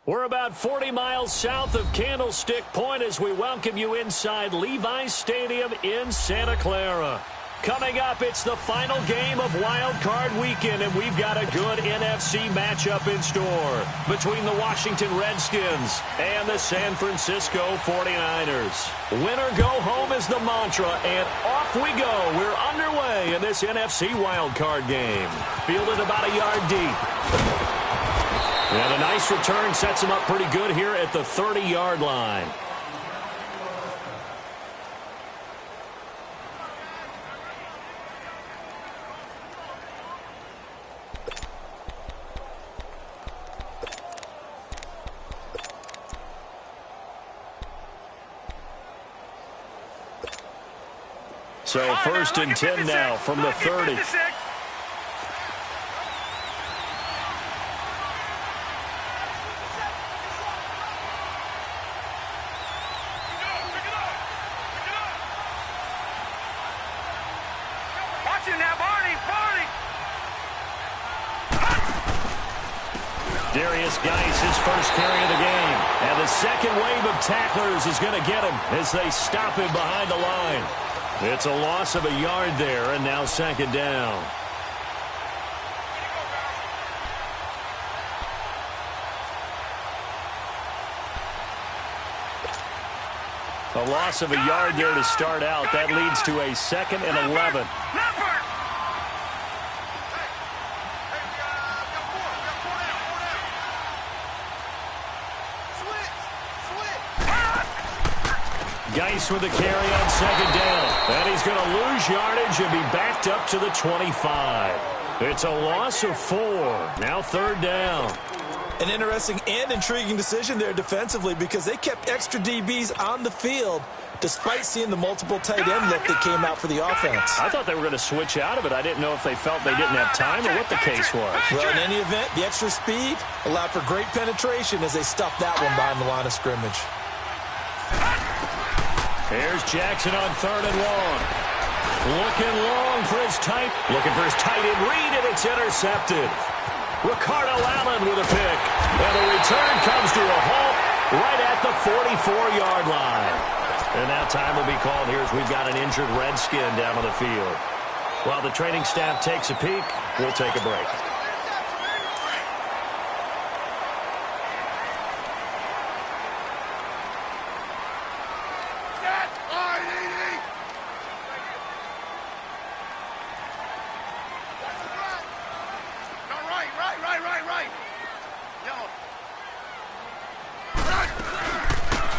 We're about 40 miles south of Candlestick Point as we welcome you inside Levi's Stadium in Santa Clara. Coming up, it's the final game of Wild Card Weekend, and we've got a good NFC matchup in store between the Washington Redskins and the San Francisco 49ers. Winner go home is the mantra, and off we go. We're underway in this NFC Wild Card game. Fielded about a yard deep. And a nice return sets him up pretty good here at the 30-yard line. So first and 10 now from the 30. His first carry of the game. And the second wave of tacklers is going to get him as they stop him behind the line. It's a loss of a yard there, and now second down. A loss of a yard there to start out. That leads to a 2nd and 11. Geis with a carry on second down. And he's going to lose yardage and be backed up to the 25. It's a loss of 4. Now third down. An interesting and intriguing decision there defensively because they kept extra DBs on the field despite seeing the multiple tight end look that came out for the offense. I thought they were going to switch out of it. I didn't know if they felt they didn't have time or what the case was. Well, in any event, the extra speed allowed for great penetration as they stuffed that one behind the line of scrimmage. Here's Jackson on 3rd and long. Looking long for his tight. Looking for his tight end read, and it's intercepted. Ricardo Allen with a pick. And the return comes to a halt right at the 44-yard line. And now time will be called here as we've got an injured Redskin down on the field. While the training staff takes a peek, we'll take a break.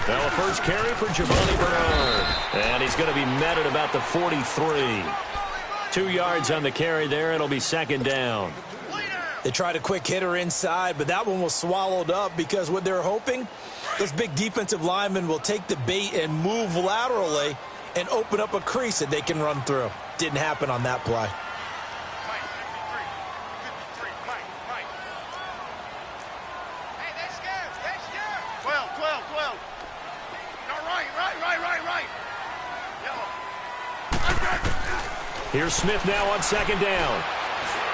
Now the first carry for Giovanni Bernard. And he's going to be met at about the 43. 2 yards on the carry there. It'll be second down. They tried a quick hitter inside, but that one was swallowed up because what they're hoping, this big defensive lineman will take the bait and move laterally and open up a crease that they can run through. Didn't happen on that play. Here's Smith now on second down.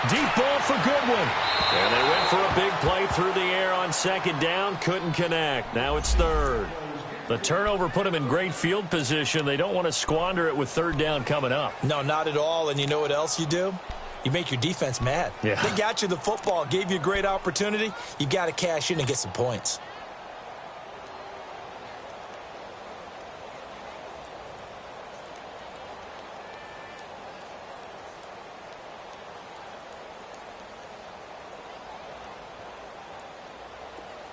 Deep ball for Goodwin. And they went for a big play through the air on second down. Couldn't connect. Now it's third. The turnover put them in great field position. They don't want to squander it with third down coming up. No, not at all. And you know what else you do? You make your defense mad. Yeah. They got you the football, gave you a great opportunity. You got to cash in and get some points.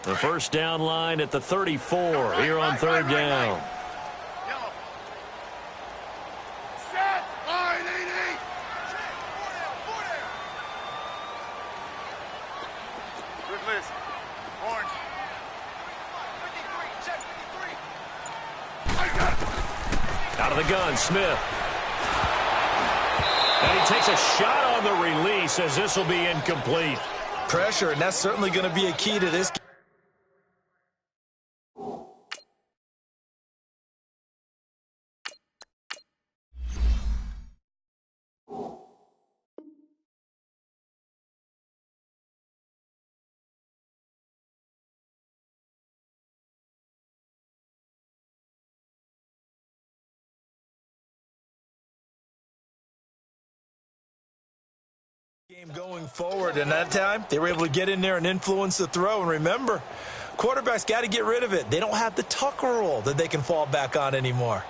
The first down line at the 34 here on third down. Out of the gun, Smith. And he takes a shot on the release as this will be incomplete. Pressure, and that's certainly going to be a key to this Game going forward, and that time they were able to get in there and influence the throw. And remember, quarterbacks got to get rid of it. They don't have the Tucker rule that they can fall back on anymore.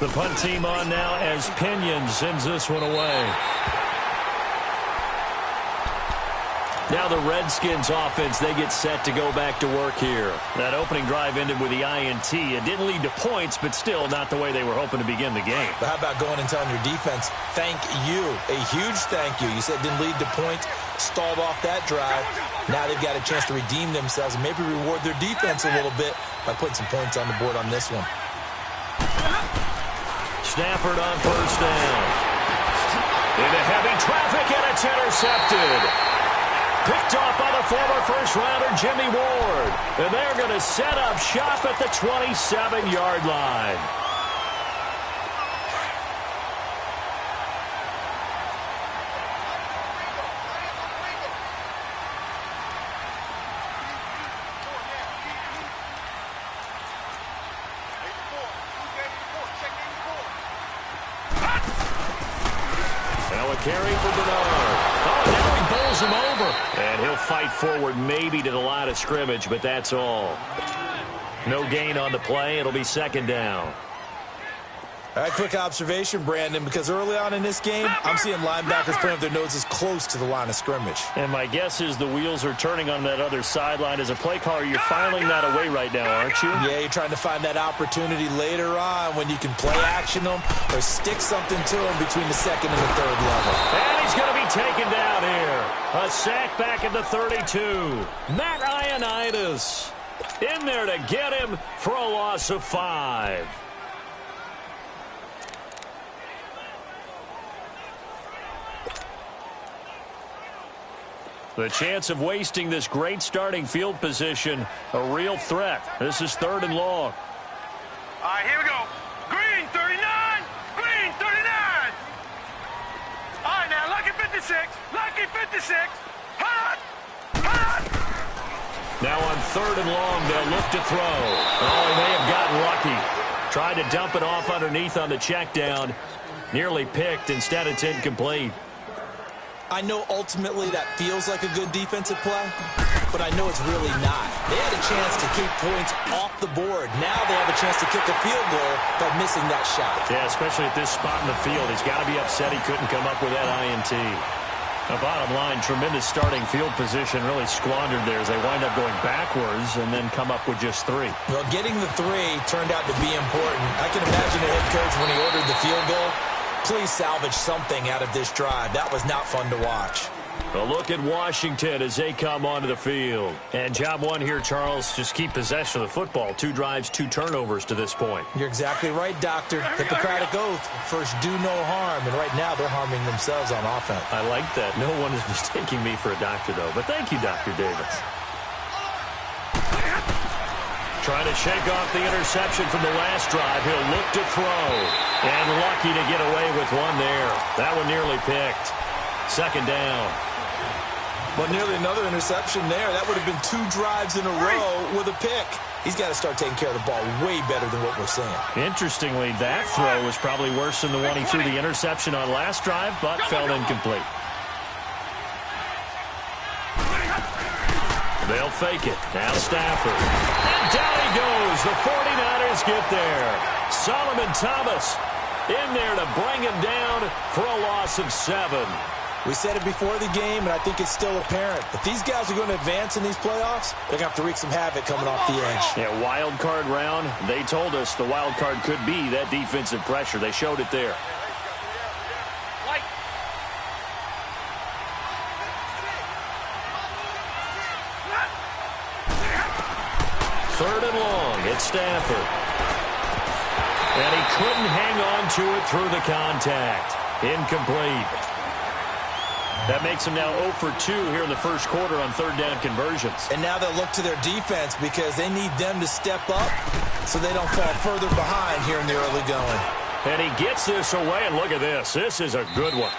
The punt team on now as Pinion sends this one away. Now the Redskins offense, they get set to go back to work here. That opening drive ended with the INT. It didn't lead to points, but still not the way they were hoping to begin the game. But how about going and telling your defense, thank you, a huge thank you. You said it didn't lead to points, stalled off that drive. Now they've got a chance to redeem themselves and maybe reward their defense a little bit by putting some points on the board on this one. Stafford on first down. Into heavy traffic, and it's intercepted. Picked off by the former first-rounder Jimmy Ward. And they're going to set up shop at the 27-yard line. Now a carry for Bernard. Oh, now he bowls him over. And he'll fight forward maybe to the line of scrimmage, but that's all. No gain on the play. It'll be second down. All right, quick observation, Brandon, because early on in this game, I'm seeing linebackers playing with their noses close to the line of scrimmage. And my guess is the wheels are turning on that other sideline. As a play caller, you're filing that away right now, aren't you? Yeah, you're trying to find that opportunity later on when you can play action them or stick something to them between the second and the third level. And he's going to be taken down here. A sack back at the 32. Matt Ioannidis in there to get him for a loss of 5. The chance of wasting this great starting field position, a real threat. This is 3rd and long. All right, here we go. Green, 39. Green, 39. All right, now, lucky 56. Lucky 56. Hot. Hot. Now on 3rd and long, they'll look to throw. Oh, he may have gotten lucky. Tried to dump it off underneath on the check down. Nearly picked. Instead, it's incomplete. I know ultimately that feels like a good defensive play, but I know it's really not. They had a chance to keep points off the board. Now they have a chance to kick a field goal by missing that shot. Yeah, especially at this spot in the field. He's got to be upset he couldn't come up with that INT. The bottom line, tremendous starting field position, really squandered there as they wind up going backwards and then come up with just 3. Well, getting the 3 turned out to be important. I can imagine a head coach when he ordered the field goal. Please salvage something out of this drive. That was not fun to watch. A look at Washington as they come onto the field. And job one here, Charles, just keep possession of the football. 2 drives, 2 turnovers to this point. You're exactly right, Doctor. Hippocratic oath. First, do no harm. And right now, they're harming themselves on offense. I like that. No one is mistaking me for a doctor, though. But thank you, Dr. Davis. Trying to shake off the interception from the last drive. He'll look to throw. And lucky to get away with one there. That one nearly picked. Second down. But nearly another interception there. That would have been 2 drives in a row with a pick. He's got to start taking care of the ball way better than what we're seeing. Interestingly, that throw was probably worse than the one he threw the interception on last drive, but fell incomplete. They'll fake it. Now Stafford. And down he goes. The 49ers get there. Solomon Thomas in there to bring him down for a loss of 7. We said it before the game, and I think it's still apparent. If these guys are going to advance in these playoffs, they're going to have to wreak some havoc coming off the edge. Yeah, wild card round. They told us the wild card could be that defensive pressure. They showed it there. 3rd and long. It's Stafford. And he couldn't hang on to it through the contact. Incomplete. That makes him now 0 for 2 here in the first quarter on 3rd down conversions. And now they'll look to their defense because they need them to step up so they don't fall further behind here in the early going. And he gets this away, and look at this. This is a good one.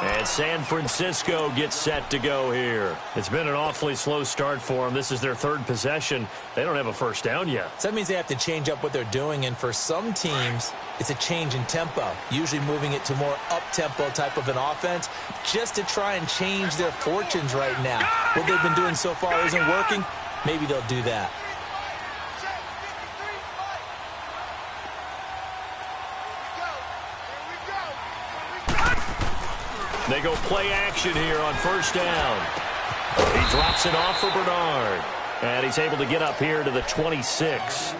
And And San Francisco gets set to go here. It's been an awfully slow start for them. This is their third possession. They don't have a first down yet. So that means they have to change up what they're doing, and for some teams, it's a change in tempo, usually moving it to more up-tempo type of an offense just to try and change their fortunes right now. What they've been doing so far isn't working. Maybe they'll do that. They go play action here on first down. He drops it off for Bernard. And he's able to get up here to the 26.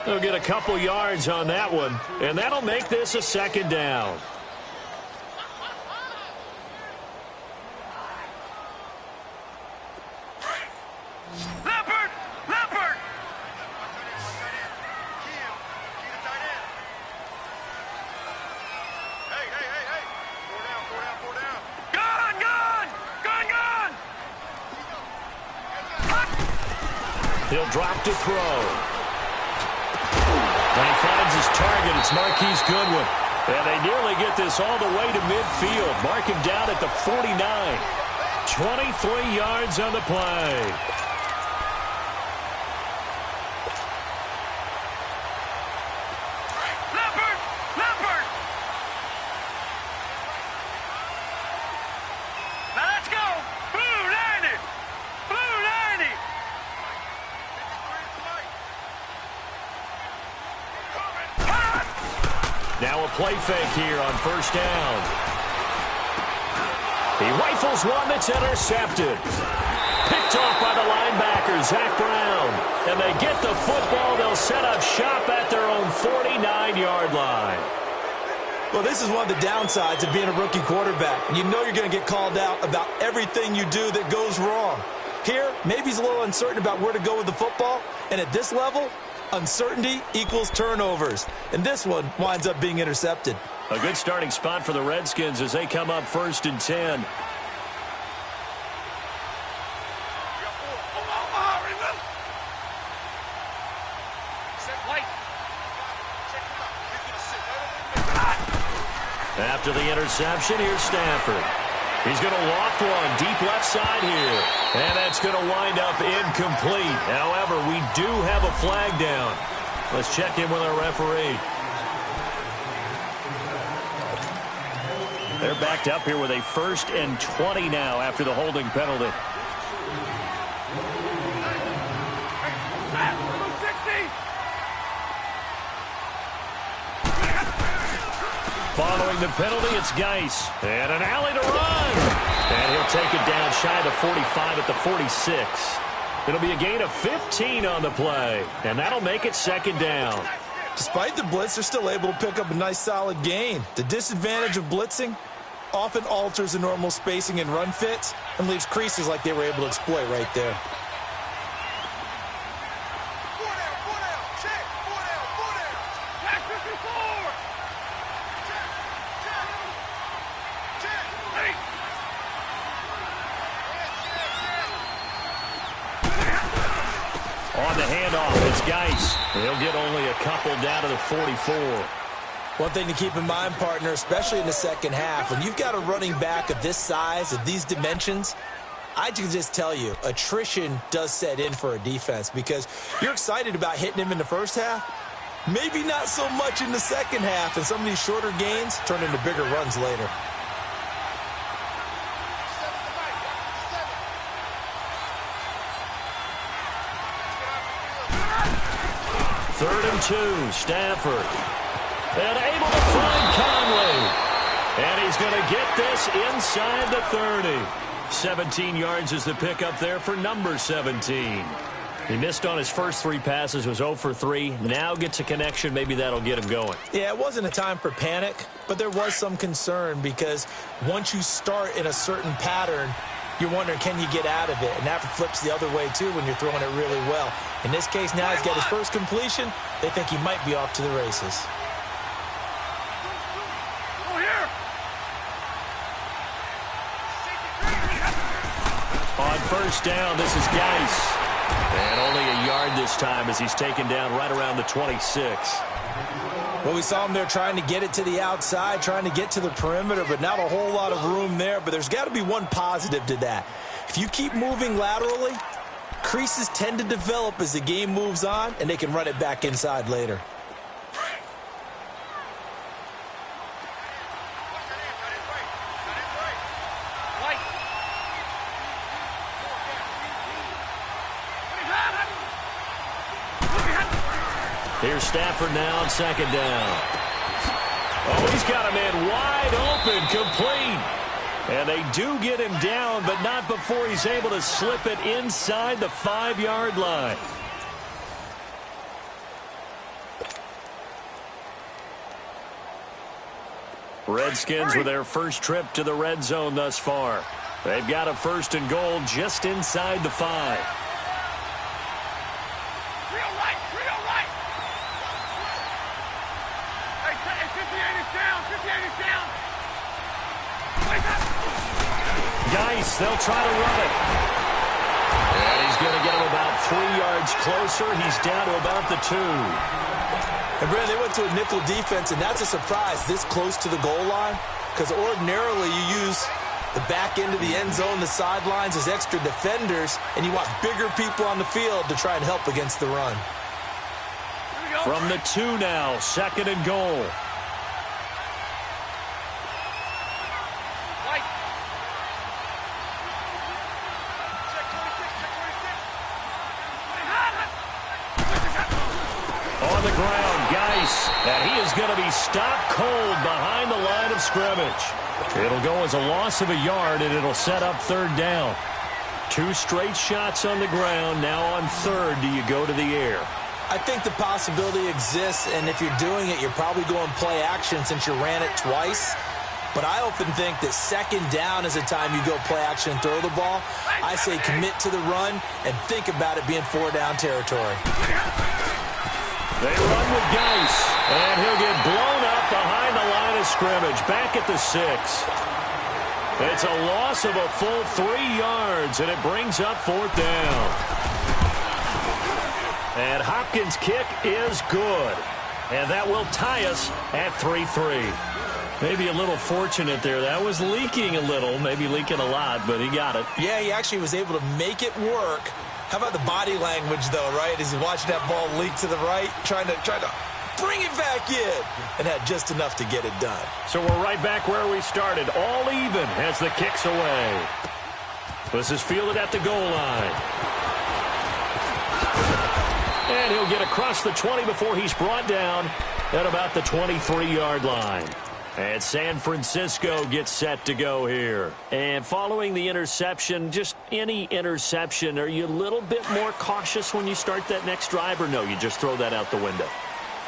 They'll get a couple yards on that one, and that'll make this a second down. Leopard! Leopard! Hey. Four down. Gun! He'll drop to throw. When he finds his target, it's Marquise Goodwin. And they nearly get this all the way to midfield. Mark him down at the 49. 23 yards on the play. Leopard! Now let's go! Blue 90! Now a play fake here on first down. He rifles one that's intercepted. Picked off by the linebacker, Zach Brown. And they get the football. They'll set up shop at their own 49-yard line. Well, this is one of the downsides of being a rookie quarterback. You know you're going to get called out about everything you do that goes wrong. Here, maybe he's a little uncertain about where to go with the football. And at this level, uncertainty equals turnovers. And this one winds up being intercepted. A good starting spot for the Redskins as they come up 1st and 10. After the interception, here's Stafford. He's going to loft one deep left side here. And that's going to wind up incomplete. However, we do have a flag down. Let's check in with our referee. They're backed up here with a 1st and 20 now after the holding penalty. Following the penalty, it's Geis. And an alley to run. And he'll take it down shy of the 45 at the 46. It'll be a gain of 15 on the play. And that'll make it 2nd down. Despite the blitz, they're still able to pick up a nice solid gain. The disadvantage of blitzing often alters the normal spacing and run fits and leaves creases like they were able to exploit right there. On the handoff, it's Geis. He'll get only a couple down to the 44. One thing to keep in mind, partner, especially in the second half, when you've got a running back of this size, of these dimensions, I can just tell you, attrition does set in for a defense because you're excited about hitting him in the first half. Maybe not so much in the second half, and some of these shorter gains turn into bigger runs later. 3rd and 2, Stafford. And able to find Conley. And he's going to get this inside the 30. 17 yards is the pickup there for number 17. He missed on his first 3 passes, was 0 for 3. Now gets a connection. Maybe that'll get him going. Yeah, it wasn't a time for panic, but there was some concern because once you start in a certain pattern, you're wondering, can you get out of it? And that flips the other way, too, when you're throwing it really well. In this case, now he's got his first completion. They think he might be off to the races. On first down, this is Geis. And only a yard this time as he's taken down right around the 26. Well, we saw him there trying to get it to the outside, trying to get to the perimeter, but not a whole lot of room there. But there's got to be one positive to that. If you keep moving laterally, creases tend to develop as the game moves on, and they can run it back inside later. Here's Stafford now on second down. Oh, he's got a man wide open, complete. And they do get him down, but not before he's able to slip it inside the 5-yard line. Redskins with their first trip to the red zone thus far. They've got a 1st and goal just inside the 5. Geis, they'll try to run it. And he's going to get him about 3 yards closer. He's down to about the 2. And, Brandon, they went to a nickel defense, and that's a surprise this close to the goal line, because ordinarily you use the back end of the end zone, the sidelines as extra defenders, and you want bigger people on the field to try and help against the run. From the 2 now, 2nd and goal. On the ground, Geis, and he is going to be stopped cold behind the line of scrimmage. It'll go as a loss of a yard, and it'll set up 3rd down. 2 straight shots on the ground. Now on 3rd, do you go to the air? I think the possibility exists, and if you're doing it, you're probably going play action since you ran it twice. But I often think that 2nd down is a time you go play action and throw the ball. I say commit to the run and think about it being 4-down territory. They run with Geis, and he'll get blown up behind the line of scrimmage, back at the 6. It's a loss of a full 3 yards, and it brings up 4th down. And Hopkins' kick is good, and that will tie us at 3-3. Maybe a little fortunate there. That was leaking a little, maybe leaking a lot, but he got it. Yeah, he actually was able to make it work. How about the body language, though, right? As he's watching that ball leak to the right, trying to bring it back in, and had just enough to get it done. So we're right back where we started, all even as the kick's away. This is fielded at the goal line. And he'll get across the 20 before he's brought down at about the 23-yard line. And San Francisco gets set to go here. And following the interception, just any interception, are you a little bit more cautious when you start that next drive, or no, you just throw that out the window?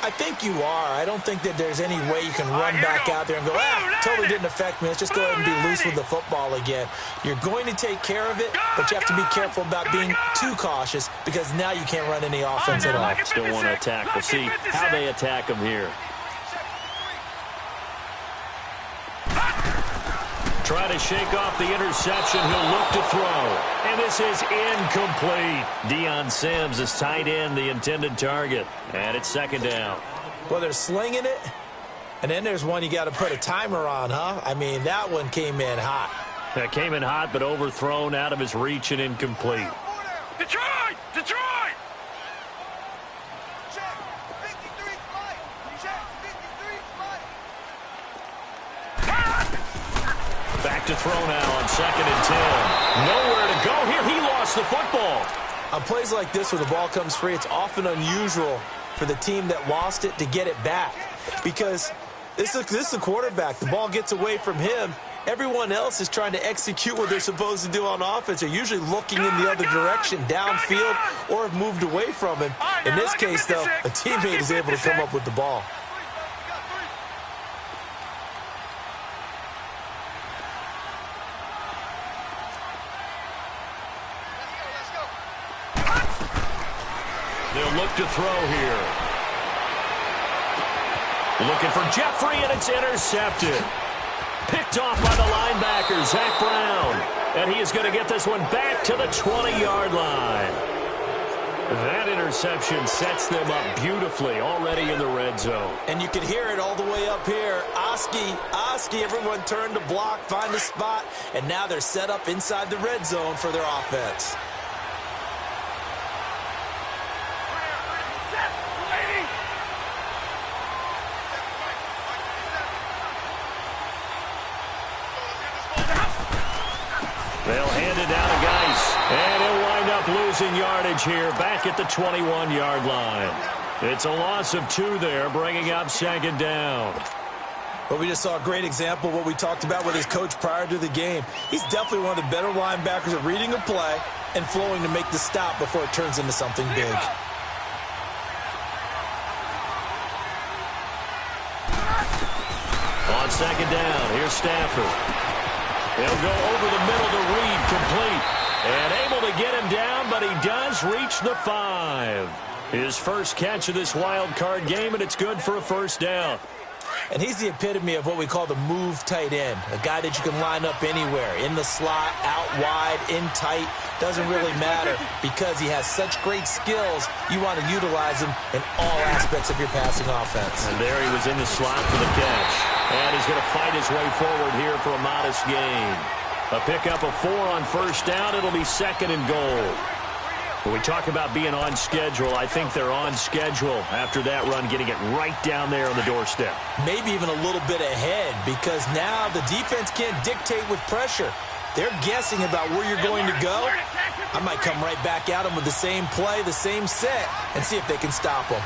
I think you are. I don't think that there's any way you can run back out there and go, totally didn't affect me. Let's just go ahead and be loose with the football again. You're going to take care of it, but you have to be careful about being too cautious because now you can't run any offense at all. Still want to attack. We'll see how they attack him here. Try to shake off the interception. He'll look to throw. And this is incomplete. Deion Sims is tight end, the intended target. And it's 2nd down. Well, they're slinging it. And then there's one you got to put a timer on, huh? I mean, that one came in hot. That came in hot, but overthrown, out of his reach, and incomplete. Detroit! Detroit! Back to throw now on 2nd and 10. Nowhere to go here. He lost the football. On plays like this where the ball comes free, it's often unusual for the team that lost it to get it back. Because this is the quarterback. The ball gets away from him. Everyone else is trying to execute what they're supposed to do on offense. They're usually looking in the other direction, downfield, or have moved away from him. In this case, though, a teammate is able to come up with the ball. They'll look to throw here. Looking for Jeffrey, and it's intercepted. Picked off by the linebacker, Zach Brown. And he is going to get this one back to the 20-yard line. That interception sets them up beautifully already in the red zone. And you can hear it all the way up here. Oski, everyone turned to block, find a spot, and now they're set up inside the red zone for their offense. They'll hand it down to Geis, and he'll wind up losing yardage here back at the 21-yard line. It's a loss of 2 there, bringing up second down. Well, we just saw a great example of what we talked about with his coach prior to the game. He's definitely one of the better linebackers at reading a play and flowing to make the stop before it turns into something big. On second down, here's Stafford. He'll go over the middle to Reed, complete. And able to get him down, but he does reach the 5. His first catch of this wild card game, and it's good for a first down. And he's the epitome of what we call the move tight end, a guy that you can line up anywhere, in the slot, out wide, in tight, doesn't really matter because he has such great skills. You want to utilize him in all aspects of your passing offense. And there he was in the slot for the catch. And he's going to fight his way forward here for a modest gain. A pickup of 4 on first down. It'll be second and goal. When we talk about being on schedule, I think they're on schedule after that run, getting it right down there on the doorstep. Maybe even a little bit ahead because now the defense can't dictate with pressure. They're guessing about where you're going to go. I might come right back at them with the same play, the same set, and see if they can stop them.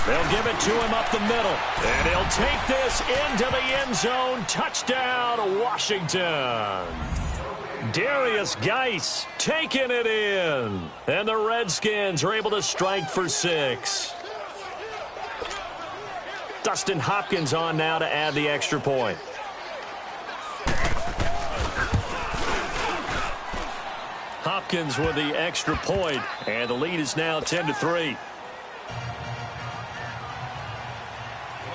They'll give it to him up the middle. And he'll take this into the end zone. Touchdown, Washington. Darius Geis taking it in. And the Redskins are able to strike for 6. Dustin Hopkins on now to add the extra point. Hopkins with the extra point, and the lead is now 10-3.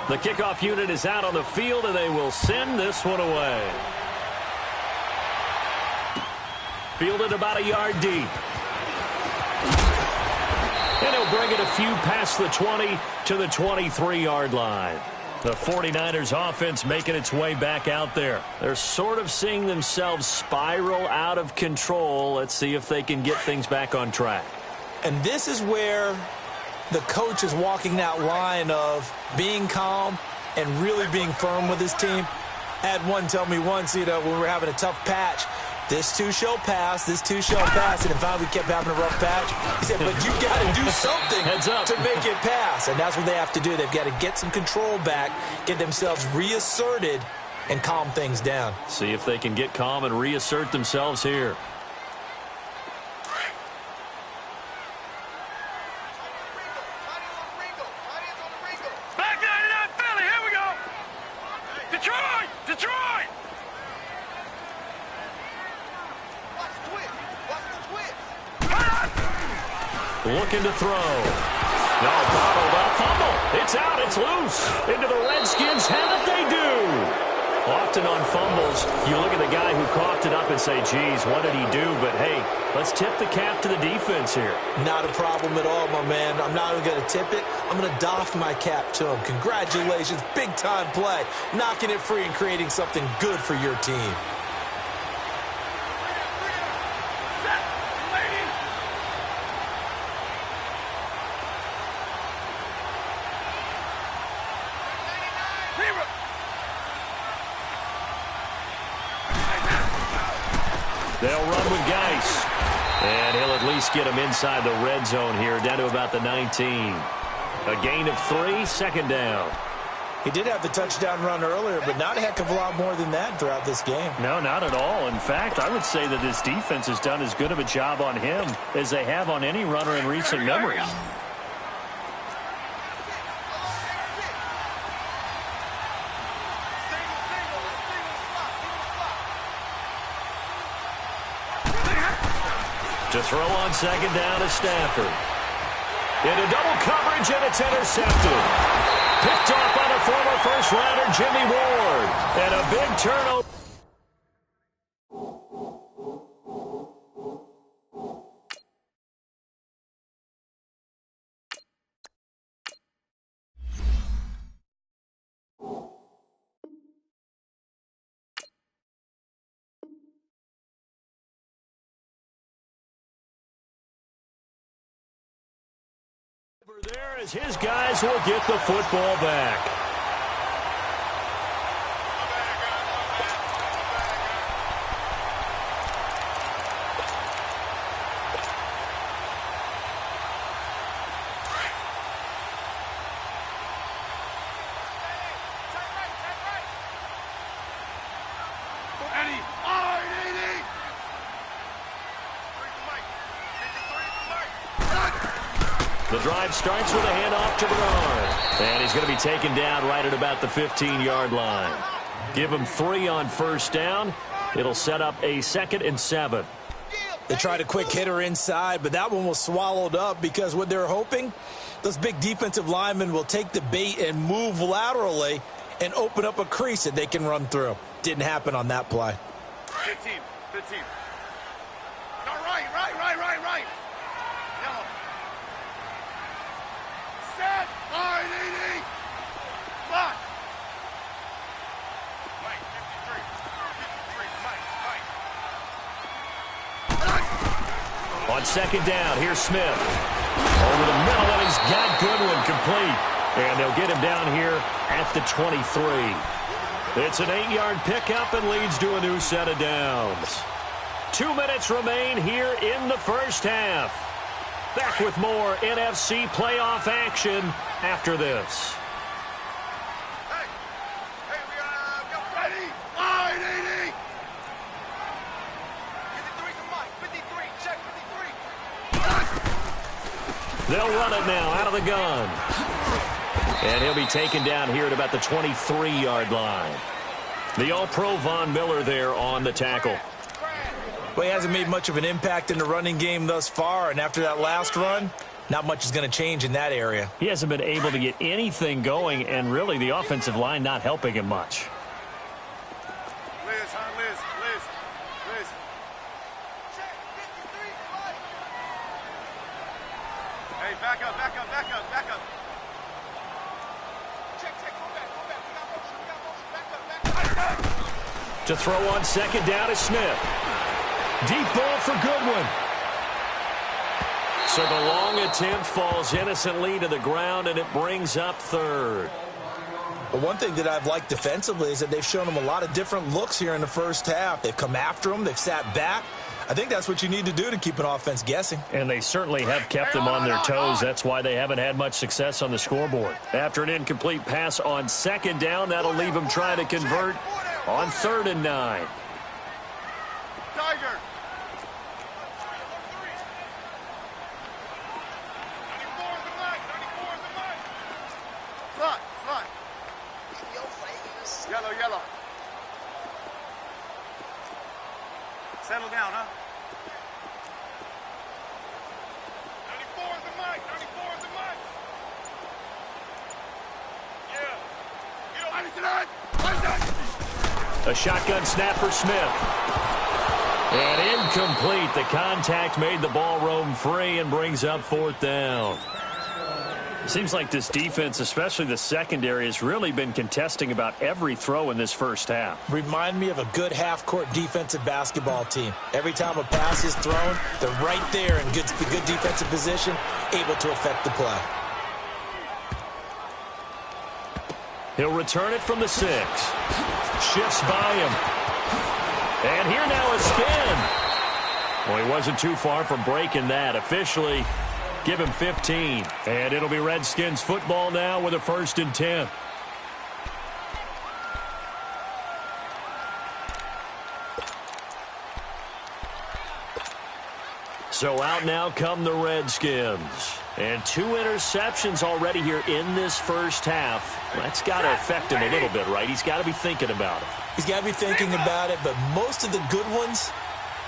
The kickoff unit is out on the field, and they will send this one away. Fielded about a yard deep. And he'll bring it a few past the 20 to the 23-yard line. The 49ers offense making its way back out there. They're sort of seeing themselves spiral out of control. Let's see if they can get things back on track. And this is where the coach is walking that line of being calm and really being firm with his team. I had one tell me once, when we were having a tough patch, this too shall pass, this too shall pass, and finally we kept having a rough patch. He said, but you got to do something to make it pass, and that's what they have to do. They've got to get some control back, get themselves reasserted, and calm things down. See if they can get calm and reassert themselves here. Back 99 Philly, here we go. Detroit, Detroit. Looking to throw. No, bottled up. Fumble. It's out. It's loose. Into the Redskins' hand. They do. Often on fumbles, you look at the guy who coughed it up and say, geez, what did he do? But, hey, let's tip the cap to the defense here. Not a problem at all, my man. I'm not even going to tip it. I'm going to doff my cap to him. Congratulations. Big-time play. Knocking it free and creating something good for your team. They'll run with Geis. And he'll at least get him inside the red zone here, down to about the 19. A gain of 3, second down. He did have the touchdown run earlier, but not a heck of a lot more than that throughout this game. No, not at all. In fact, I would say that this defense has done as good of a job on him as they have on any runner in recent memory. To throw on second down is Stafford. Into double coverage, and it's intercepted. Picked off by the former first-rounder Jimmy Ward. And a big turnover. There as his guys will get the football back. The drive starts with a handoff to Bernard. And he's going to be taken down right at about the 15-yard line. Give him 3 on first down. It'll set up a 2nd and 7. They tried a quick hitter inside, but that one was swallowed up because what they're hoping, those big defensive linemen will take the bait and move laterally and open up a crease that they can run through. Didn't happen on that play. 15. No, right. Yellow. Set. RDD. Block. Mike, 53. On 2nd down, here's Smith. Over the middle, and he's got Goodwin complete. And they'll get him down here at the 23. It's an 8-yard pickup and leads to a new set of downs. 2 minutes remain here in the first half. Back with more NFC playoff action after this. Hey, we got ready. RDD. 53 to Mike. 53. Check 53. They'll run it now out of the gun. And he'll be taken down here at about the 23-yard line. The All-Pro Von Miller there on the tackle. Well, he hasn't made much of an impact in the running game thus far, and after that last run, not much is going to change in that area. He hasn't been able to get anything going, and really the offensive line not helping him much. Liz. Check 53. Hey, back up. Check. Go back. Back up. To throw on 2nd down is Smith. Deep ball for Goodwin. So the long attempt falls innocently to the ground, and it brings up 3rd. But one thing that I've liked defensively is that they've shown him a lot of different looks here in the first half. They've come after him. They've sat back. I think that's what you need to do to keep an offense guessing. And they certainly have kept them on their toes. That's why they haven't had much success on the scoreboard. After an incomplete pass on 2nd down, that'll leave them trying to convert on 3rd and 9. Tiger. 94 is the mark. Slot. Yellow. Settle down, huh? 94 is the mark. Yeah. A shotgun snap for Smith. And incomplete. The contact made the ball roam free and brings up 4th down. Seems like this defense, especially the secondary, has really been contesting about every throw in this first half. Remind me of a good half-court defensive basketball team. Every time a pass is thrown, they're right there in good defensive position, able to affect the play. He'll return it from the 6. Shifts by him. And here now a spin. Well, he wasn't too far from breaking that. Officially, give him 15. And it'll be Redskins football now with a 1st and 10. So out now come the Redskins. And 2 interceptions already here in this first half. That's got to affect him a little bit, right? He's got to be thinking about it. He's got to be thinking about it, but most of the good ones,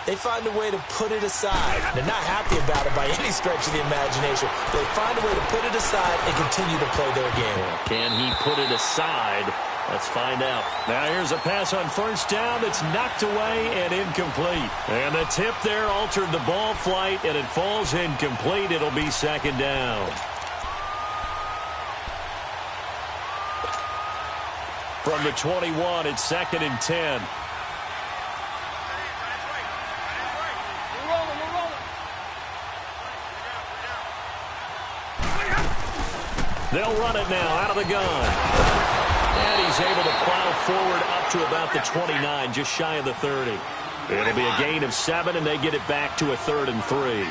they find a way to put it aside. They're not happy about it by any stretch of the imagination. They find a way to put it aside and continue to play their game. Can he put it aside? Let's find out. Now here's a pass on 1st down that's knocked away and incomplete. And the tip there altered the ball flight, and it falls incomplete. It'll be 2nd down. From the 21, it's 2nd and 10. They'll run it now out of the gun. And he's able to plow forward up to about the 29, just shy of the 30. It'll be a gain of 7, and they get it back to a 3rd and 3.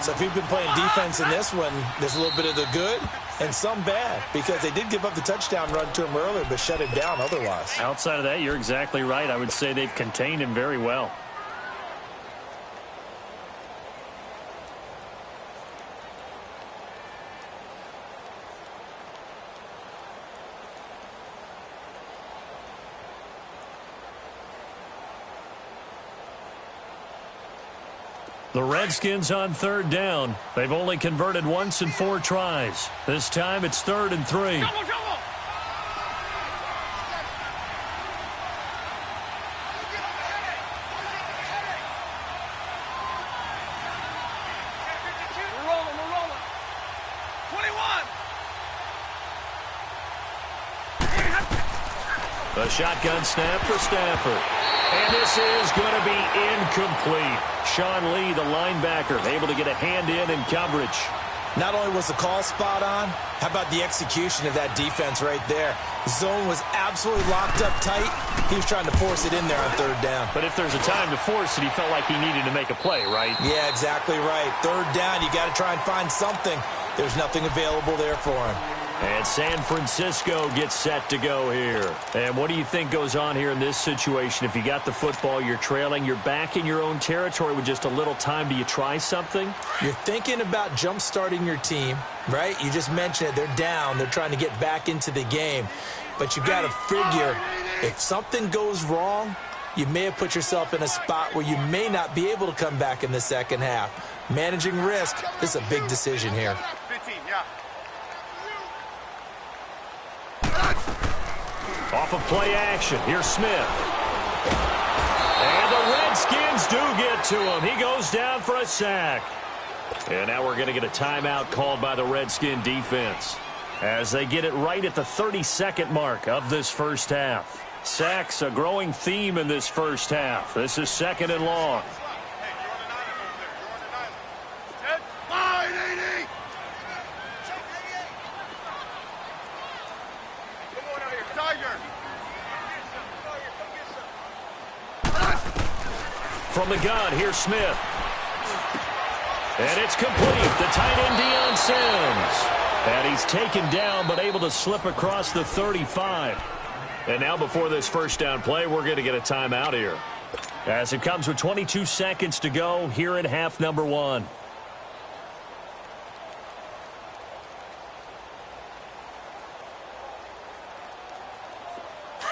So if you've been playing defense in this one, there's a little bit of the good and some bad, because they did give up the touchdown run to him earlier, but shut him down otherwise. Outside of that, you're exactly right. I would say they've contained him very well. The Redskins on 3rd down. They've only converted once in 4 tries. This time it's 3rd and 3. A shotgun snap for Stafford. And this is going to be incomplete. Sean Lee, the linebacker, able to get a hand in coverage. Not only was the call spot on, how about the execution of that defense right there? Zone was absolutely locked up tight. He was trying to force it in there on 3rd down. But if there's a time to force it, he felt like he needed to make a play, right? Yeah, exactly right. 3rd down, you got to try and find something. There's nothing available there for him. And San Francisco gets set to go here. And what do you think goes on here in this situation? If you got the football, you're trailing, you're back in your own territory with just a little time. Do you try something? You're thinking about jump-starting your team, right? You just mentioned it. They're down. They're trying to get back into the game. But you've got to figure, if something goes wrong, you may have put yourself in a spot where you may not be able to come back in the second half. Managing risk, this is a big decision here. 15, yeah. Off of play action, here's Smith. And the Redskins do get to him. He goes down for a sack. And now we're going to get a timeout called by the Redskin defense as they get it right at the 32nd mark of this first half. Sacks, a growing theme in this first half. This is 2nd and long. From the gun, here's Smith. And it's complete. The tight end, Deion Sims. And he's taken down, but able to slip across the 35. And now before this first down play, we're going to get a timeout here, as it comes with 22 seconds to go here in half number 1.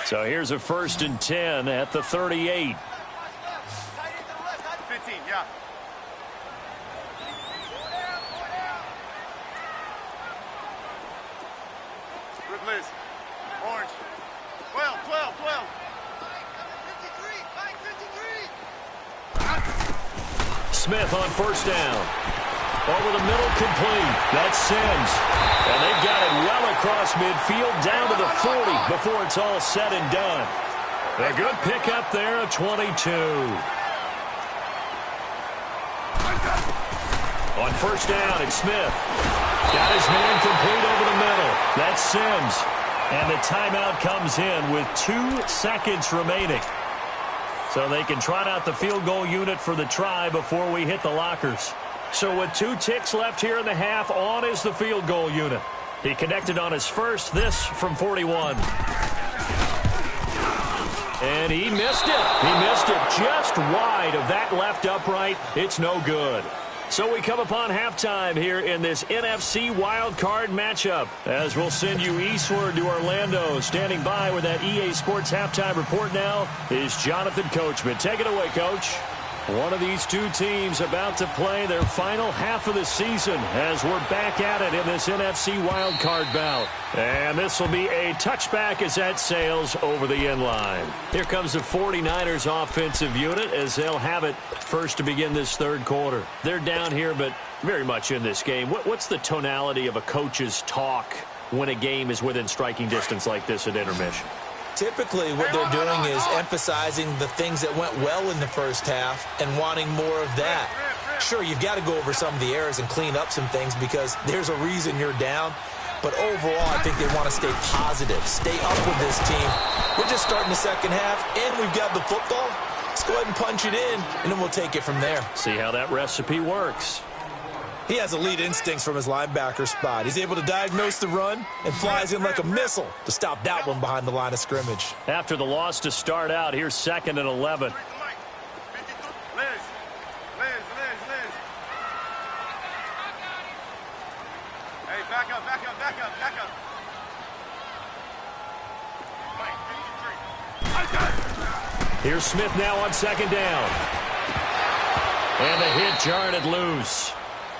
So here's a 1st and 10 at the 38. 15, yeah. Good Liz. Orange. 12, 12, 12. 53. Smith on 1st down. Over the middle, complete. That's Sims. And they've got it well across midfield, down to the 40 before it's all said and done. A good pickup there, a 22. On 1st down, it's Smith. Got his man complete over the middle. That's Sims. And the timeout comes in with 2 seconds remaining. So they can trot out the field goal unit for the try before we hit the lockers. So with 2 ticks left here in the half, on is the field goal unit. He connected on his first, this from 41. And he missed it. He missed it just wide of that left upright. It's no good. So we come upon halftime here in this NFC wildcard matchup, as we'll send you eastward to Orlando. Standing by with that EA Sports halftime report now is Jonathan Coachman. Take it away, Coach. One of these 2 teams about to play their final half of the season as we're back at it in this NFC wildcard bout. And this will be a touchback as that sails over the end line. Here comes the 49ers offensive unit as they'll have it first to begin this 3rd quarter. They're down here, but very much in this game. What's the tonality of a coach's talk when a game is within striking distance like this at intermission? Typically, what they're doing is emphasizing the things that went well in the first half and wanting more of that. Sure, you've got to go over some of the errors and clean up some things because there's a reason you're down. But overall, I think they want to stay positive, stay up with this team. We're just starting the second half, and we've got the football. Let's go ahead and punch it in, and then we'll take it from there. See how that recipe works. He has elite instincts from his linebacker spot. He's able to diagnose the run and flies in like a missile to stop that one behind the line of scrimmage. After the loss to start out, here's 2nd and 11. Hey, back up. Here's Smith now on 2nd down. And the hit jarred it loose.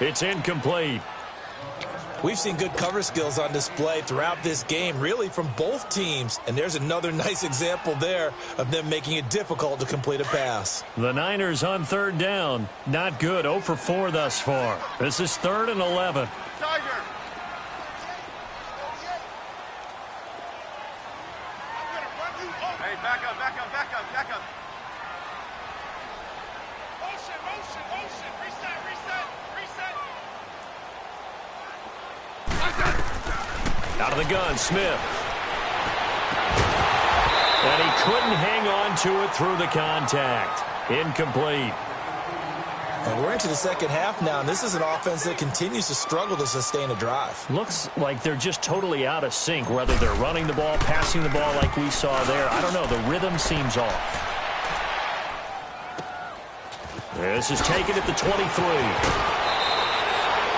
It's incomplete. We've seen good cover skills on display throughout this game, really from both teams. And there's another nice example there of them making it difficult to complete a pass. The Niners on 3rd down. Not good. 0 for 4 thus far. This is 3rd and 11. Tiger. Hey, back up. Motion. Reset. Out of the gun, Smith. And he couldn't hang on to it through the contact. Incomplete. And we're into the second half now, and this is an offense that continues to struggle to sustain a drive. Looks like they're just totally out of sync, whether they're running the ball, passing the ball like we saw there. I don't know. The rhythm seems off. This is taken at the 23.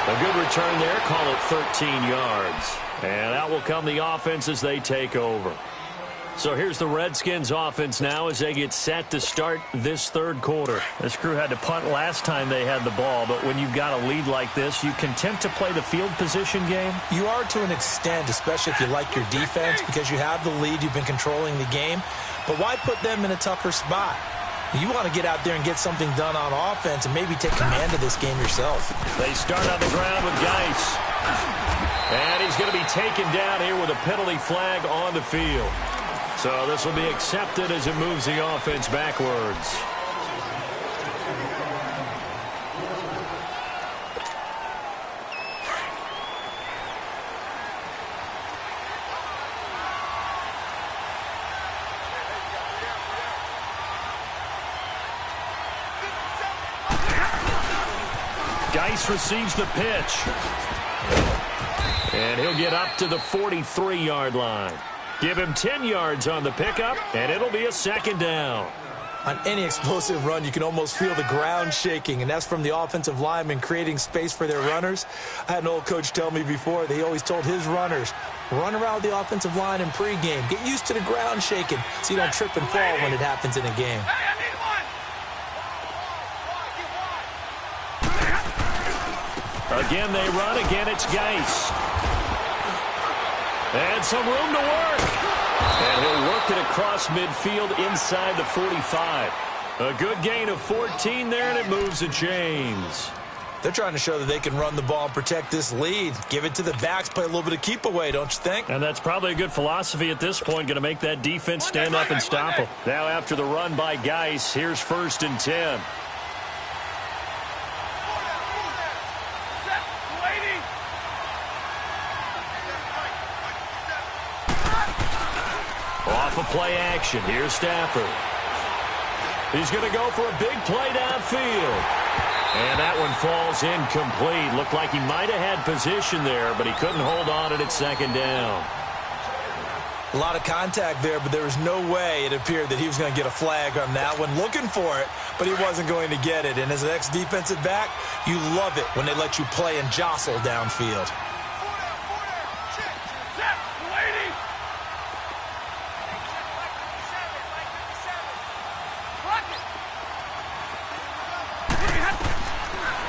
A good return there. Call it 13 yards. And out will come the offense as they take over. So here's the Redskins offense now as they get set to start this 3rd quarter. This crew had to punt last time they had the ball, but when you've got a lead like this, you content to play the field position game? You are to an extent, especially if you like your defense, because you have the lead, you've been controlling the game. But why put them in a tougher spot? You want to get out there and get something done on offense and maybe take command of this game yourself. They start on the ground with Geis. And he's going to be taken down here with a penalty flag on the field. So this will be accepted as it moves the offense backwards. Geis receives the pitch. And he'll get up to the 43-yard line. Give him 10 yards on the pickup, and it'll be a 2nd down. On any explosive run, you can almost feel the ground shaking, and that's from the offensive linemen creating space for their runners. I had an old coach tell me before, he always told his runners, run around the offensive line in pregame. Get used to the ground shaking so you don't trip and fall when it happens in a game. Hey, I need one. Again, they run. Again, it's Geis. And some room to work. And he'll work it across midfield inside the 45. A good gain of 14 there, and it moves the chains. They're trying to show that they can run the ball and protect this lead. Give it to the backs, play a little bit of keep away, don't you think? And that's probably a good philosophy at this point, going to make that defense stand up and stop them. Now after the run by Geis, here's 1st and 10. Off of play action. Here's Stafford. He's going to go for a big play downfield. And that one falls incomplete. Looked like he might have had position there, but he couldn't hold on at 2nd down. A lot of contact there, but there was no way it appeared that he was going to get a flag on that one. Looking for it, but he wasn't going to get it. And as an ex-defensive back, you love it when they let you play and jostle downfield.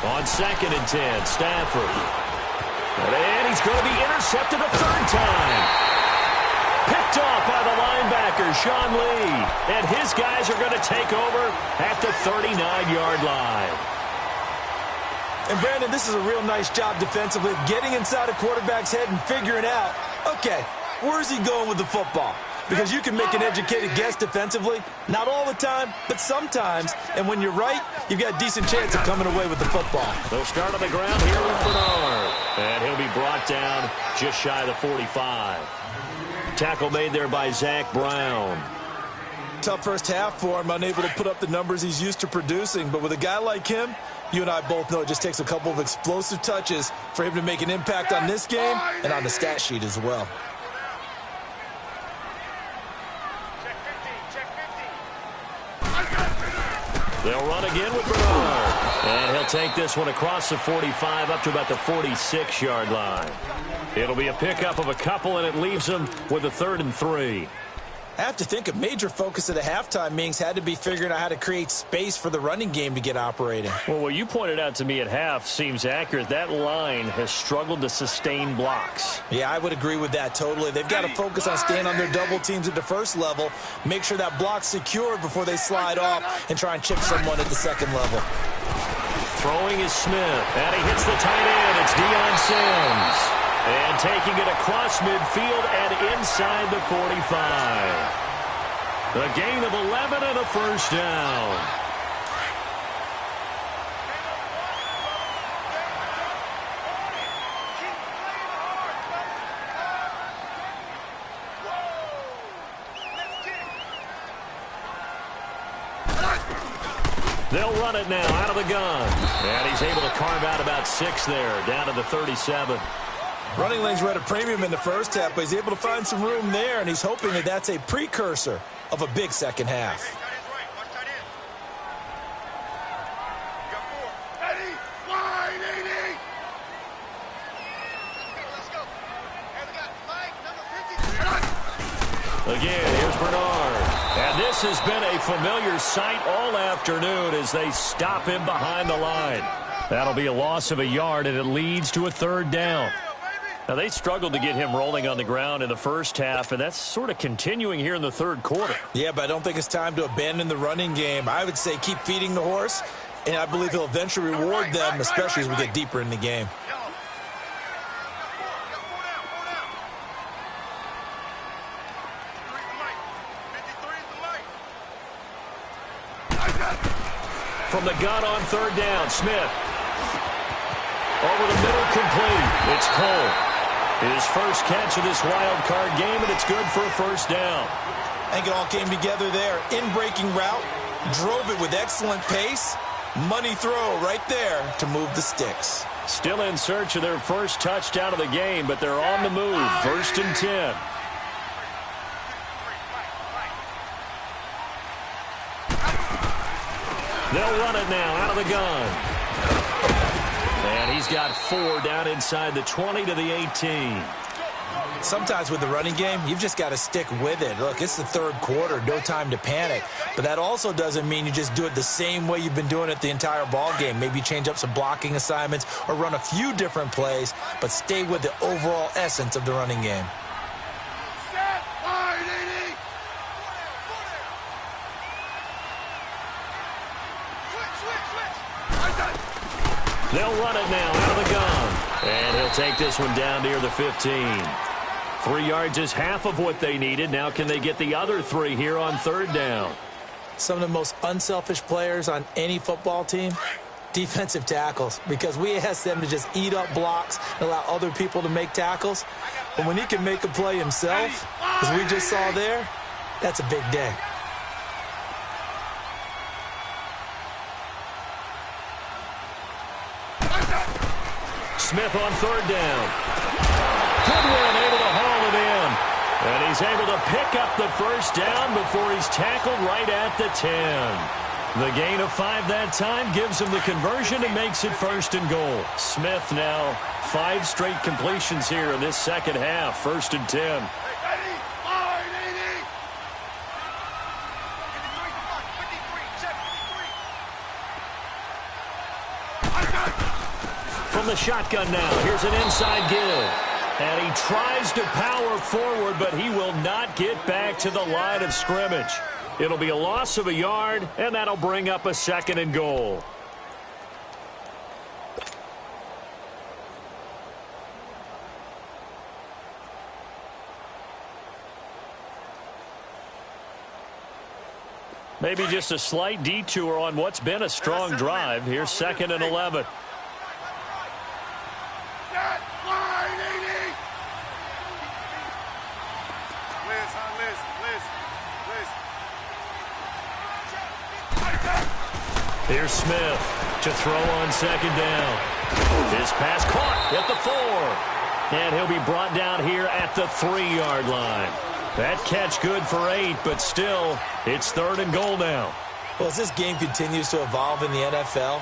On 2nd and 10, Stafford. And he's going to be intercepted a 3rd time. Picked off by the linebacker, Sean Lee. And his guys are going to take over at the 39-yard line. And, Brandon, this is a real nice job defensively of getting inside a quarterback's head and figuring out, okay, where's he going with the football? Because you can make an educated guess defensively. Not all the time, but sometimes. And when you're right, you've got a decent chance of coming away with the football. They'll start on the ground here with Bernard. And he'll be brought down just shy of the 45. Tackle made there by Zach Brown. Tough first half for him, unable to put up the numbers he's used to producing. But with a guy like him, you and I both know it just takes a couple of explosive touches for him to make an impact on this game and on the stat sheet as well. They'll run again with Bernard. And he'll take this one across the 45 up to about the 46-yard line. It'll be a pickup of a couple, and it leaves them with a 3rd and 3. I have to think a major focus of the halftime meetings had to be figuring out how to create space for the running game to get operating. Well, what you pointed out to me at half seems accurate. That line has struggled to sustain blocks. Yeah, I would agree with that totally. They've got to focus on staying on their double teams at the first level, make sure that block's secured before they slide off and try and chip someone at the second level. Throwing is Smith, and he hits the tight end. It's Deion Sims. And taking it across midfield and inside the 45. A gain of 11 and a first down. They'll run it now out of the gun. And he's able to carve out about 6 there, down to the 37. Running lanes were at a premium in the first half, but he's able to find some room there, and he's hoping that that's a precursor of a big second half. Again, here's Bernard. And this has been a familiar sight all afternoon as they stop him behind the line. That'll be a loss of a yard, and it leads to a 3rd down. Now, they struggled to get him rolling on the ground in the first half, and that's sort of continuing here in the 3rd quarter. Yeah, but I don't think it's time to abandon the running game. I would say keep feeding the horse, and I believe he'll eventually reward them, especially as we get deeper in the game. From the gun on 3rd down, Smith. Over the middle, complete. It's Cole. His first catch of this wild card game, and it's good for a first down. I think it all came together there. In-breaking route, drove it with excellent pace. Money throw right there to move the sticks. Still in search of their first touchdown of the game, but they're on the move. 1st and 10. They'll run it now out of the gun. And he's got 4 down inside the 20 to the 18. Sometimes with the running game, you've just got to stick with it. Look, it's the 3rd quarter, no time to panic. But that also doesn't mean you just do it the same way you've been doing it the entire ball game. Maybe change up some blocking assignments or run a few different plays, but stay with the overall essence of the running game. They'll run it now out of the gun. And he'll take this one down near the 15. 3 yards is half of what they needed. Now can they get the other 3 here on 3rd down? Some of the most unselfish players on any football team, defensive tackles, because we ask them to just eat up blocks and allow other people to make tackles. But when he can make a play himself, as we just saw there, that's a big day. Smith on 3rd down. Goodwin able to haul it in. And he's able to pick up the first down before he's tackled right at the 10. The gain of 5 that time gives him the conversion and makes it 1st and goal. Smith now 5 straight completions here in this second half. 1st and 10. From the shotgun now, here's an inside give. And he tries to power forward, but he will not get back to the line of scrimmage. It'll be a loss of a yard, and that'll bring up a 2nd and goal. Maybe just a slight detour on what's been a strong drive. Here's 2nd and 11. Set. Line 80. Liz, Liz. Here's Smith to throw on second down. His pass caught at the 4. And he'll be brought down here at the 3-yard line. That catch good for 8, but still, it's 3rd and goal now. Well, as this game continues to evolve in the NFL,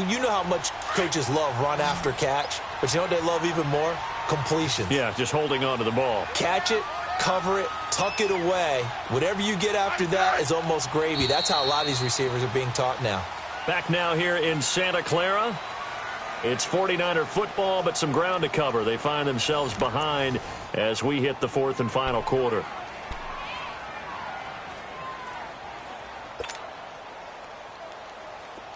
you know how much coaches love run after catch, but you know what they love even more? Completion. Yeah, just holding on to the ball. Catch it, cover it, tuck it away. Whatever you get after that is almost gravy. That's how a lot of these receivers are being taught now. Back now here in Santa Clara. It's 49er football, but some ground to cover. They find themselves behind as we hit the 4th and final quarter.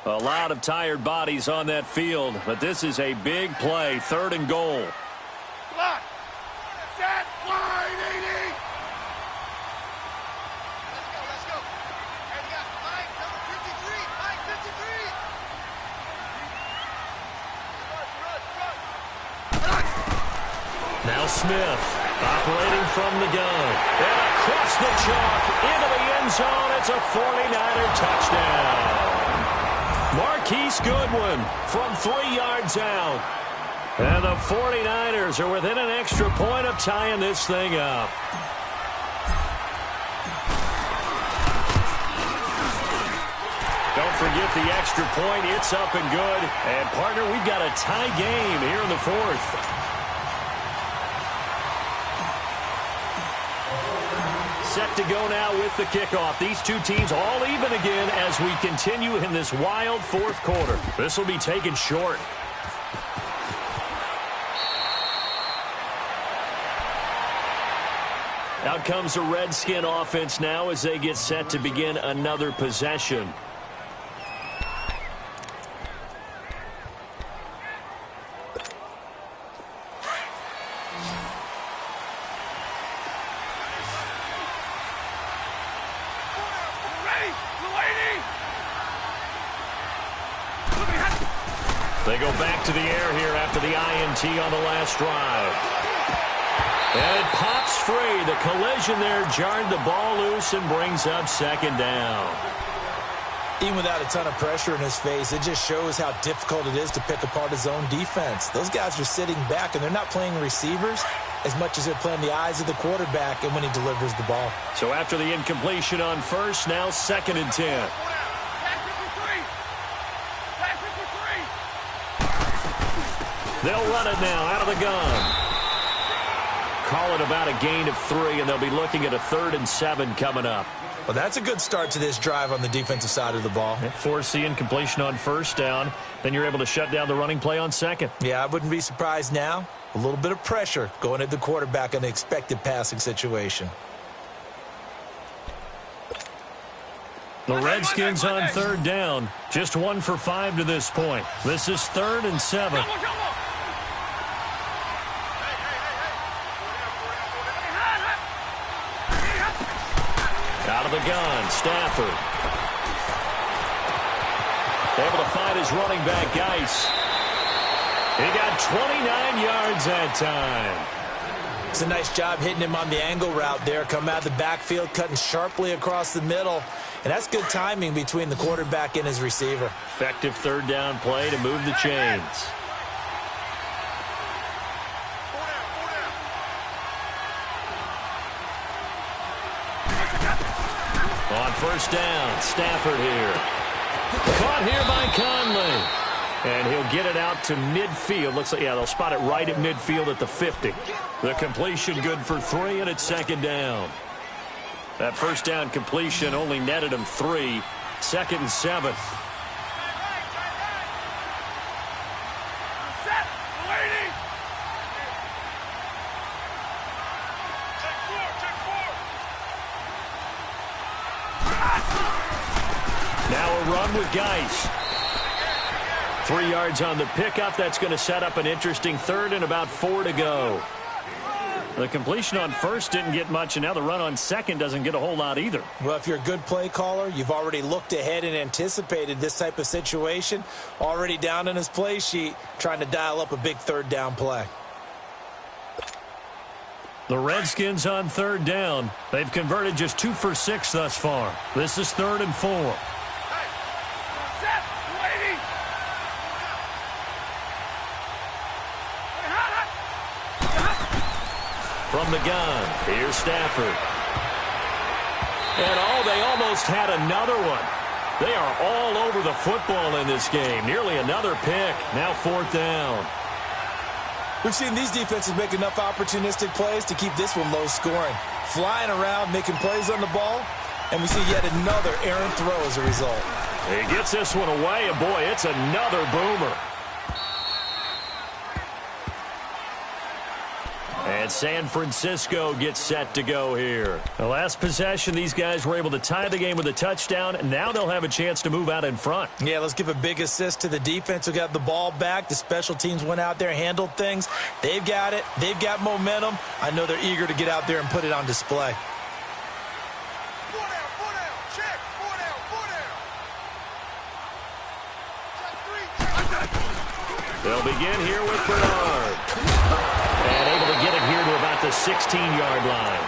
A lot of tired bodies on that field, but this is a big play, 3rd and goal. Block. Set. Line 80. Let's go. And we got line number 53. Line 53. Now Smith operating from the gun. And across the chalk into the end zone. It's a 49er touchdown. Marquise Goodwin from 3 yards out. And the 49ers are within an extra point of tying this thing up. Don't forget the extra point. It's up and good. And, partner, we've got a tie game here in the 4th. Set to go now with the kickoff. These two teams all even again as we continue in this wild 4th quarter. This will be taken short. Out comes the Redskin offense now as they get set to begin another possession. They go back to the air here after the INT on the last drive. And it pops free. The collision there jarred the ball loose and brings up 2nd down. Even without a ton of pressure in his face, it just shows how difficult it is to pick apart his own defense. Those guys are sitting back, and they're not playing receivers as much as they're playing the eyes of the quarterback and when he delivers the ball. So after the incompletion on first, now 2nd and 10. They'll run it now out of the gun. Call it about a gain of 3, and they'll be looking at a 3rd and 7 coming up. Well, that's a good start to this drive on the defensive side of the ball. Force the incompletion on first down. Then you're able to shut down the running play on 2nd. Yeah, I wouldn't be surprised now. A little bit of pressure going at the quarterback in an expected passing situation. The Redskins on 3rd down. Just 1 for 5 to this point. This is 3rd and 7. Out of the gun, Stafford. Able to find his running back, Geis. He got 29 yards that time. It's a nice job hitting him on the angle route there. Come out of the backfield, cutting sharply across the middle. And that's good timing between the quarterback and his receiver. Effective 3rd down play to move the chains. On first down, Stafford here. Caught here by Conley. And he'll get it out to midfield. Looks like, yeah, they'll spot it right at midfield at the 50. The completion good for 3, and it's 2nd down. That first down completion only netted him 3. 2nd and 7. Now a run with Geis. 3 yards on the pickup. That's going to set up an interesting 3rd and about 4 to go. The completion on first didn't get much, and now the run on second doesn't get a whole lot either. Well, if you're a good play caller, you've already looked ahead and anticipated this type of situation. Already down in his play sheet, trying to dial up a big third down play. The Redskins on third down. They've converted just 2 for 6 thus far. This is 3rd and 4. From the gun, here's Stafford. And they almost had another one. They are all over the football in this game. Nearly another pick. Now 4th down. We've seen these defenses make enough opportunistic plays to keep this one low scoring. Flying around, making plays on the ball, and we see yet another errant throw as a result. He gets this one away, and boy, it's another boomer. And San Francisco gets set to go here. The last possession, these guys were able to tie the game with a touchdown, and now they'll have a chance to move out in front. Yeah, let's give a big assist to the defense who got the ball back. The special teams went out there, handled things. They've got it. They've got momentum. I know they're eager to get out there and put it on display. They'll begin here with Bernard. And able to get it here to about the 16-yard line.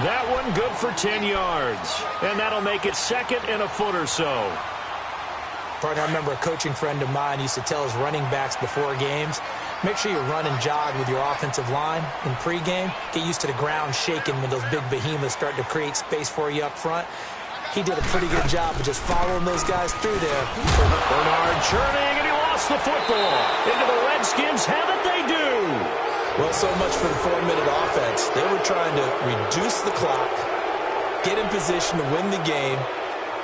That one good for 10 yards. And that'll make it 2nd and a foot or so. Partner, I remember a coaching friend of mine used to tell his running backs before games, make sure you run and jog with your offensive line in pregame. Get used to the ground shaking when those big behemoths start to create space for you up front. He did a pretty good job of just following those guys through there. Bernard churning, and he lost the football. Into the Redskins have it, they do. Well, so much for the 4-minute offense. They were trying to reduce the clock, get in position to win the game,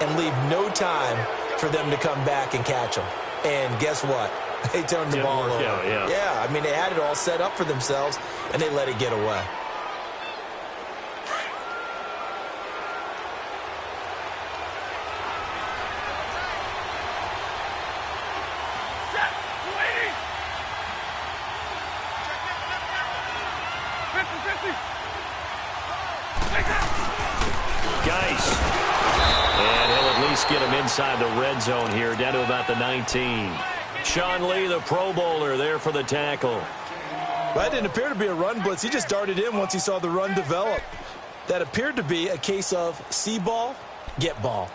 and leave no time for them to come back and catch them. And guess what? They turned the ball over. Yeah, I mean, they had it all set up for themselves, and they let it get away. Get him inside the red zone here, down to about the 19. Sean Lee, the Pro Bowler, there for the tackle. That didn't appear to be a run blitz. He just darted in once he saw the run develop. That appeared to be a case of see ball, get ball.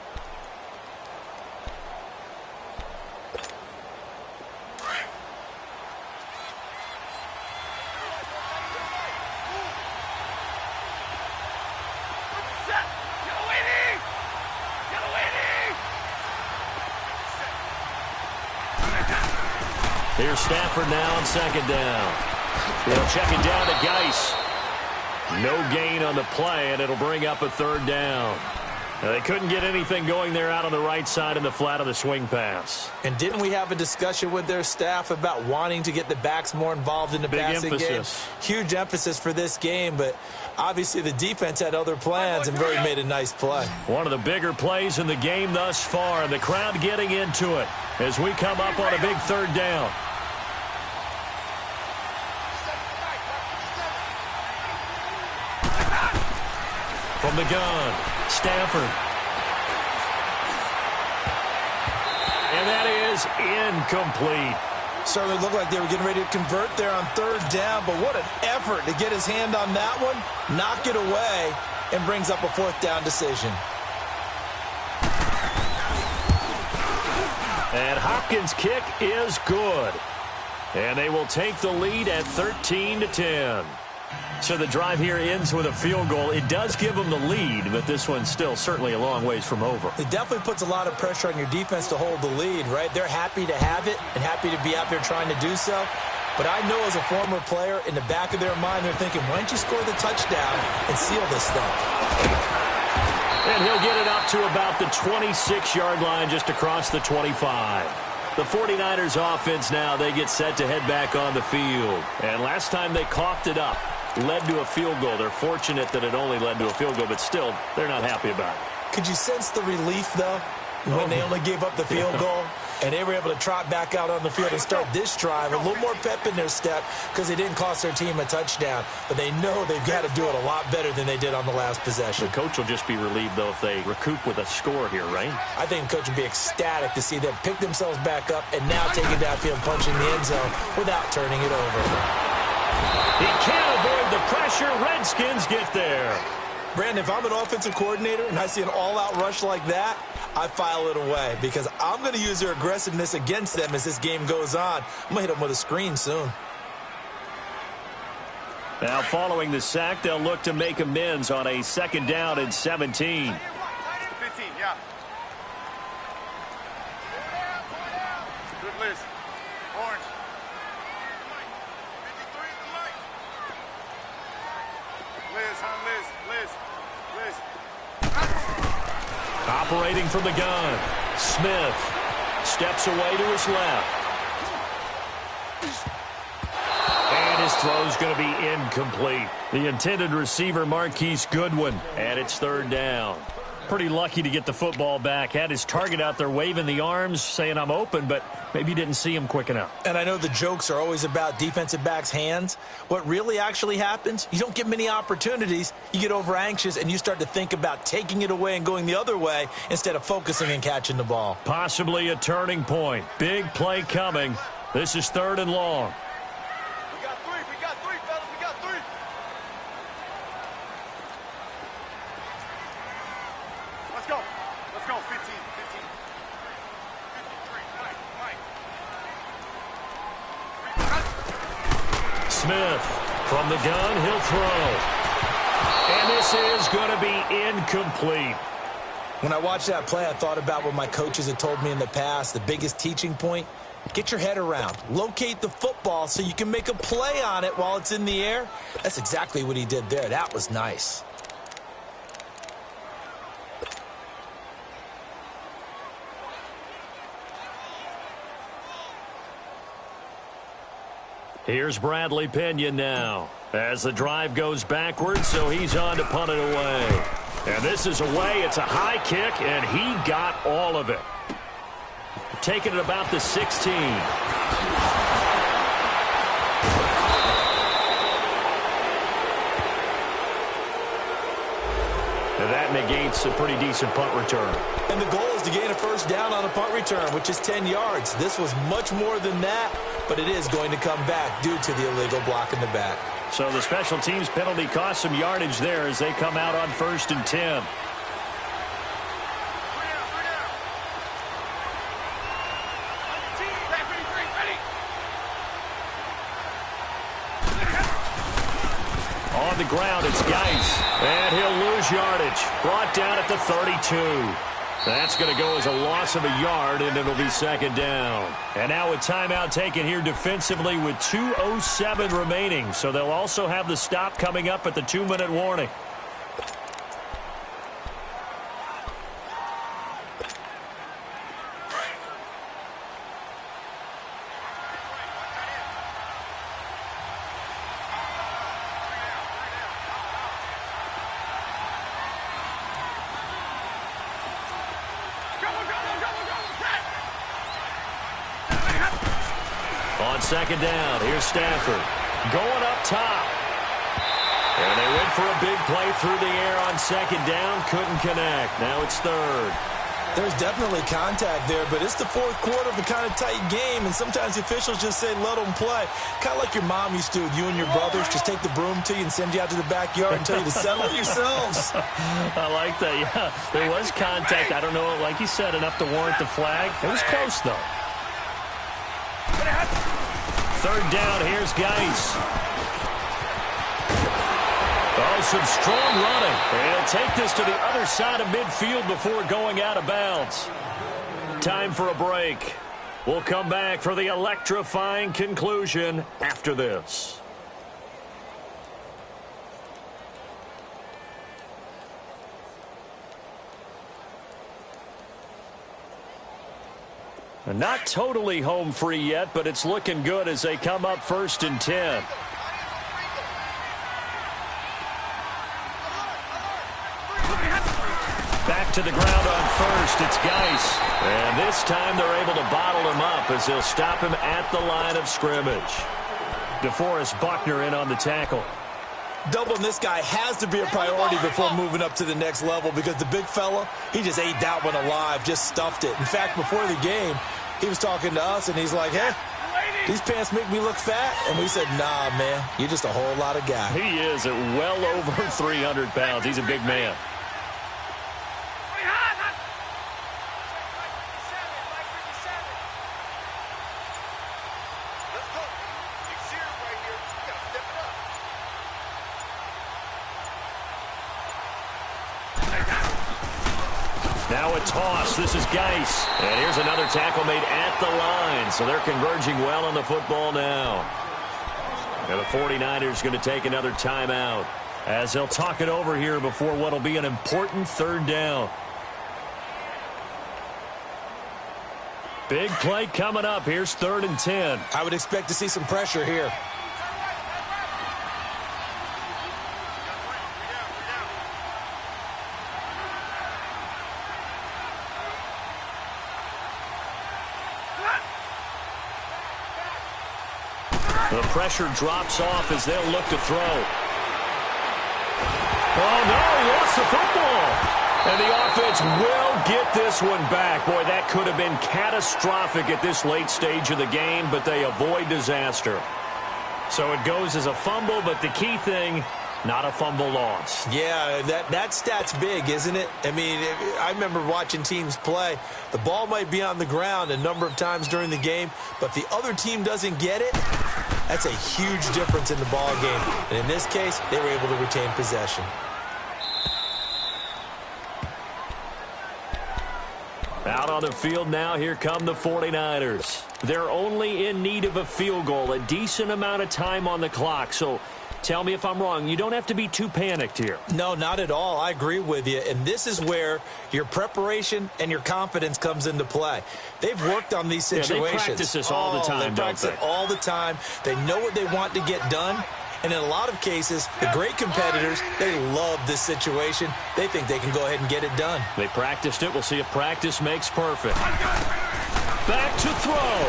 Here's Stafford now on 2nd down. They'll check it down to Geis. No gain on the play, and it'll bring up a 3rd down. Now, they couldn't get anything going there out on the right side in the flat of the swing pass. And didn't we have a discussion with their staff about wanting to get the backs more involved in the passing game? Huge emphasis for this game, but obviously the defense had other plans and really made a nice play. One of the bigger plays in the game thus far, and the crowd getting into it as we come up on a big 3rd down. From the gun, Stafford. And that is incomplete. Certainly looked like they were getting ready to convert there on 3rd down, but what an effort to get his hand on that one, knock it away, and brings up a 4th down decision. And Hopkins' kick is good. And they will take the lead at 13-10. So the drive here ends with a field goal. It does give them the lead, but this one's still certainly a long ways from over. It definitely puts a lot of pressure on your defense to hold the lead, right? They're happy to have it and happy to be out there trying to do so. But I know as a former player, in the back of their mind, they're thinking, why don't you score the touchdown and seal this thing? And he'll get it up to about the 26-yard line, just across the 25. The 49ers offense now, they get set to head back on the field. And last time they coughed it up, led to a field goal. They're fortunate that it only led to a field goal, but still, they're not happy about it. Could you sense the relief, though, when they only gave up the field goal? And they were able to trot back out on the field and start this drive. A little more pep in their step because they didn't cost their team a touchdown. But they know they've got to do it a lot better than they did on the last possession. The coach will just be relieved, though, if they recoup with a score here, right? I think the coach would be ecstatic to see them pick themselves back up and now take it downfield and punch in the end zone without turning it over. He can't avoid the pressure. Redskins get there. Brandon, if I'm an offensive coordinator and I see an all-out rush like that, I file it away because I'm going to use their aggressiveness against them as this game goes on. I'm going to hit them with a screen soon. Now, following the sack, they'll look to make amends on a 2nd down and 17. 15, yeah. Good list. Orange. Liz, Liz. Operating from the gun. Smith steps away to his left. And his throw's going to be incomplete. The intended receiver, Marquise Goodwin, and it's 3rd down. Pretty lucky to get the football back. Had his target out there waving the arms, saying I'm open, but maybe didn't see him quick enough. And I know the jokes are always about defensive backs' hands. What really actually happens, you don't get many opportunities. You get over anxious, and you start to think about taking it away and going the other way instead of focusing and catching the ball. Possibly a turning point. Big play coming. This is 3rd and long. We got three, fellas. We got three. Let's go. 15. 53. Mike. Smith from the gun. He'll throw. And this is going to be incomplete. When I watched that play, I thought about what my coaches had told me in the past. The biggest teaching point, get your head around. Locate the football so you can make a play on it while it's in the air. That's exactly what he did there. That was nice. Here's Bradley Pinion now as the drive goes backwards, so he's on to punt it away. And this is away. It's a high kick, and he got all of it. Taking it about the 16. And that negates a pretty decent punt return. And the goal is to gain a 1st down on a punt return, which is 10 yards. This was much more than that, but it is going to come back due to the illegal block in the back. So the special teams penalty cost some yardage there as they come out on 1st and 10. On the ground, it's Geis. And he'll lose yardage. Brought down at the 32. That's going to go as a loss of a yard, and it'll be 2nd down. And now a timeout taken here defensively with 2:07 remaining. So they'll also have the stop coming up at the 2-minute warning. On 2nd down, here's Stafford going up top. And they went for a big play through the air on 2nd down. Couldn't connect. Now it's 3rd. There's definitely contact there, but it's the 4th quarter of a kind of tight game, and sometimes the officials just say, let them play. Kind of like your mom used to with you and your brothers. Just take the broom to you and send you out to the backyard and tell you to settle yourselves. I like that, yeah. There was contact. I don't know, like you said, enough to warrant the flag. It was close, though. 3rd down, here's Geis. Oh, some strong running. And he'll take this to the other side of midfield before going out of bounds. Time for a break. We'll come back for the electrifying conclusion after this. Not totally home free yet, but it's looking good as they come up 1st and 10. Back to the ground on first. It's Geis. And this time they're able to bottle him up as they'll stop him at the line of scrimmage. DeForest Buckner in on the tackle. Doubling this guy has to be a priority before moving up to the next level because the big fella, he just ate that one alive, just stuffed it. In fact, before the game, he was talking to us, and he's like, hey, these pants make me look fat. And we said, nah, man, you're just a whole lot of guy. He is at well over 300 pounds. He's a big man. Now a toss. This is Geis. And here's another tackle made at the line. So they're converging well on the football now. And the 49ers going to take another timeout as they'll talk it over here before what will be an important third down. Big play coming up. Here's 3rd and 10. I would expect to see some pressure here. The pressure drops off as they'll look to throw. Oh, no, he lost the football. And the offense will get this one back. Boy, that could have been catastrophic at this late stage of the game, but they avoid disaster. So it goes as a fumble, but the key thing, not a fumble loss. Yeah, that stat's big, isn't it? I mean, I remember watching teams play. The ball might be on the ground a number of times during the game, but the other team doesn't get it. That's a huge difference in the ball game. And in this case, they were able to retain possession. Out on the field now, here come the 49ers. They're only in need of a field goal, a decent amount of time on the clock. So tell me if I'm wrong. You don't have to be too panicked here. No, not at all. I agree with you. And this is where your preparation and your confidence comes into play. They've worked on these situations. Yeah, they practice this all the time, they practice it all the time. They know what they want to get done. And in a lot of cases, the great competitors, they love this situation. They think they can go ahead and get it done. They practiced it. We'll see if practice makes perfect. Back to throw.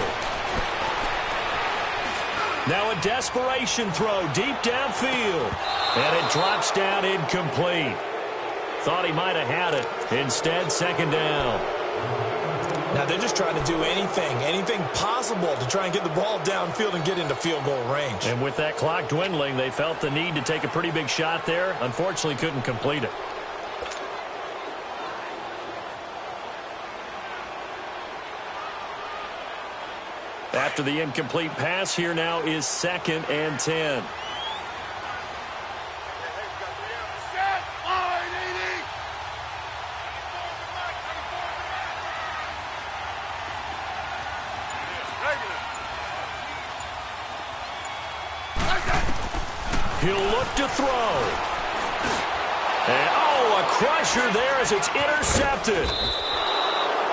Now a desperation throw deep downfield. And it drops down incomplete. Thought he might have had it. Instead, 2nd down. Now they're just trying to do anything possible to try and get the ball downfield and get into field goal range. And with that clock dwindling, they felt the need to take a pretty big shot there. Unfortunately, couldn't complete it. After the incomplete pass, here now is 2nd and 10. He'll look to throw. And, a crusher there as it's intercepted.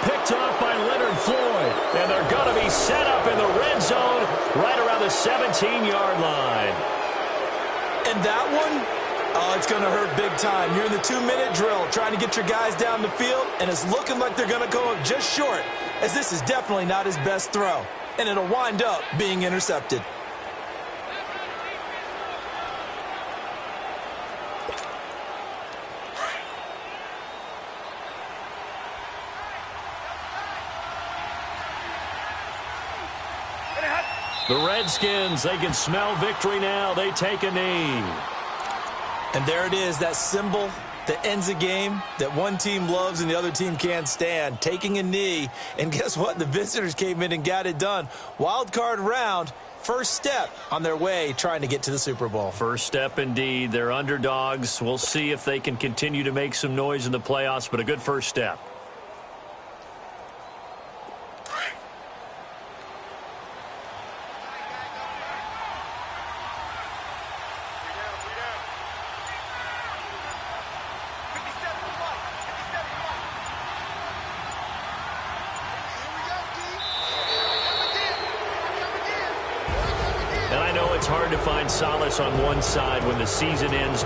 Picked off by Leonard Floyd. And they're going to be set up in the red zone right around the 17-yard line. And that one, it's going to hurt big time. You're in the 2-minute drill trying to get your guys down the field, and it's looking like they're going to go up just short, as this is definitely not his best throw. And it'll wind up being intercepted. The Redskins, they can smell victory now. They take a knee. And there it is, that symbol that ends a game that one team loves and the other team can't stand, taking a knee. And guess what? The visitors came in and got it done. Wild card round, first step on their way trying to get to the Super Bowl. First step indeed. They're underdogs. We'll see if they can continue to make some noise in the playoffs, but a good first step. It's hard to find solace on one side when the season ends